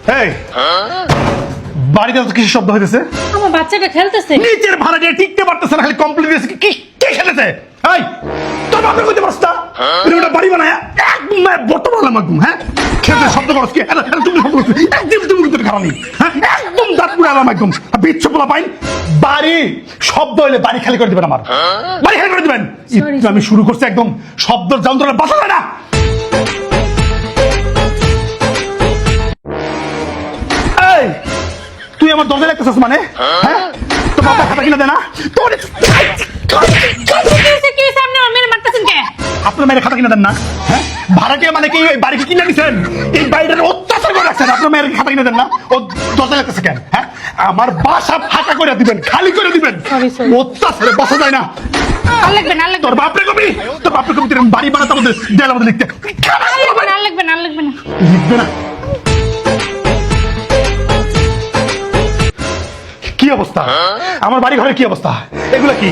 এই বাড়িতে তো কিছু শব্দ হইতেছে। আমার বাচ্চাটা খেলতেছে। নিচের ভাড়া দিয়ে টিকতে পারতেছে না, খালি কমপ্লেন দিয়েছে। কি কে খেলেছে? এই তোর বাপের কইতে পারছ না? এটা বাড়ি বানায় একদম বর্তমান একদম। হ্যাঁ খেলতে শব্দ করছ কি? তুমি শব্দ করছ একদম, তুমি কিন্তু খারাপ নেই। হ্যাঁ একদম দাঁত পুড়ে আলাম একদম। বিচ্ছ পোলা পাইন বাড়ি শব্দ হইলে বাড়ি খালি করে দিবেন। আমার বাড়ি খালি করে দিবেন। আমি শুরু করছি একদম শব্দ যন্ত্রণা বাসা যায় না। এই তুই আমার দরজা লাগতেছিস মানে? হ্যাঁ তোর বাবা খাতা কিনা দে না? তোর আপনার মেয়ের খাতা কিনা দেন না? হ্যাঁ ভাড়াকে মানে কি বাড়িকে কিনে দিচ্ছেন? এই বাড়িটার অত্যাচার করে রাখছেন। আপনার মেয়ের খাতা কিনে দেন না? ও দরজা লাগতেছে কেন? হ্যাঁ আমার বাসা ফাঁকা করে দিবেন, খালি করে দিবেন। অত্যাচারে বসা যায় না। তোর বাপরে কবি, তোর বাপরে কবি বাড়ি বানাতে আমাদের দেয়াল আমাদের লিখতে লিখবে না। কি অবস্থা আমার বাড়ি ঘরের? কি অবস্থা? এগুলা কি?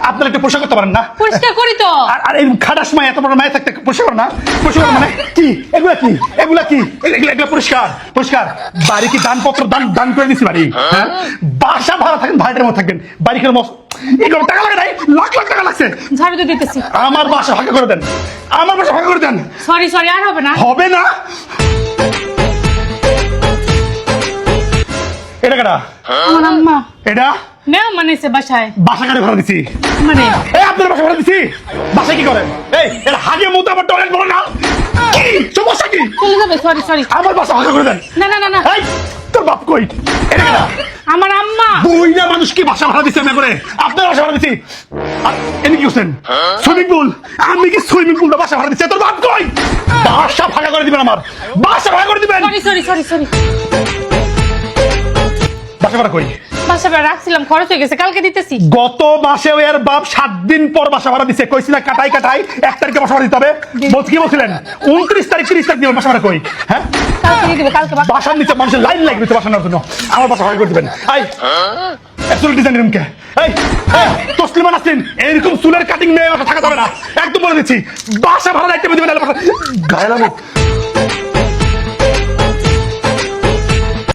আপনারা একটা পোশাক করতে পারেন না? পরিষ্কার করি তো। আর এই খাটাস মায় এত বড় মায় থাকতে পোশাক করে না? পোশাক মানে কি? এগুলা কি? এগুলা কি? এগুলা পরিষ্কার পরিষ্কার। বাড়ি কি দানপত্র দান করে দিছি বাড়ি? হ্যাঁ বাসা ভাড়া থাকেন, ভাড়াটার মধ্যে থাকবেন। বাড়ি খেলে এগুলো টাকা লাগে নাই, লাখ লাখ টাকা লাগছে। ঝাড়ু দিয়ে দিতেছি। আমার বাসা ফাঁকা করে দেন, আমার বাসা ফাঁকা করে দেন। সরি আর হবে না। হবে না? এটা কেডা? আমার আম্মা। এটা মেও মানেছে বাসায়। বাসা কারে ভাড়া দিছি? মানে এই আপনার বাসা ভাড়া দিছি? বাসায় কি করেন? এই এর হাগে মতো আমার টয়লেট বলো না। কি সমস্যা কি? চলে যাবে। সরি আমার বাসা ভাড়া করে দেন। না। এই তোর বাপ কই? এটা কেডা? আমার আম্মা। বুইনা মানুষ কি বাসা ভাড়া দিছে? আমি করে আপনার বাসা ভাড়া দিছি। আর এনে কি করছেন? Swimming pool? আমি কি সুইমিং পুল বাসা ভাড়া দিছি? তোর বাপ কই? বাসা ভাড়া করে দিবেন। আমার বাসা ভাড়া করে দিবেন। সরি। বাসা ভাড়া কই? বাসা ভাড়া রাখছিলাম, খরচ হয়ে গেছে, কালকে দিতেছি। গত মাসে এর বাপ 7 দিন পর বাসা ভাড়া দিছে। কইছিল কাটাই 1 তারিখে বাসা ভাড়া দিতে হবে। কি বলছিলেন? 29 তারিখ 30 তারিখ দিবেন বাসা ভাড়া কই? হ্যাঁ কালকে দিয়ে দিবে। কালকে বাসার নিচে মানুষের লাইন লাগবে বাসা নেওয়ার জন্য। আমার বাসা ভাড়া করে দিবেন। অ্যাবসলিউট ডিজাইন রুমকে এই তসলিমা নাসরিন এরকম চুলের কাটিং মেয়ে বাসা থাকা যাবে না, একদম বলে দিচ্ছি। বাসা ভাড়া দায়িত্ব দিবেন। গায়ে লাগো।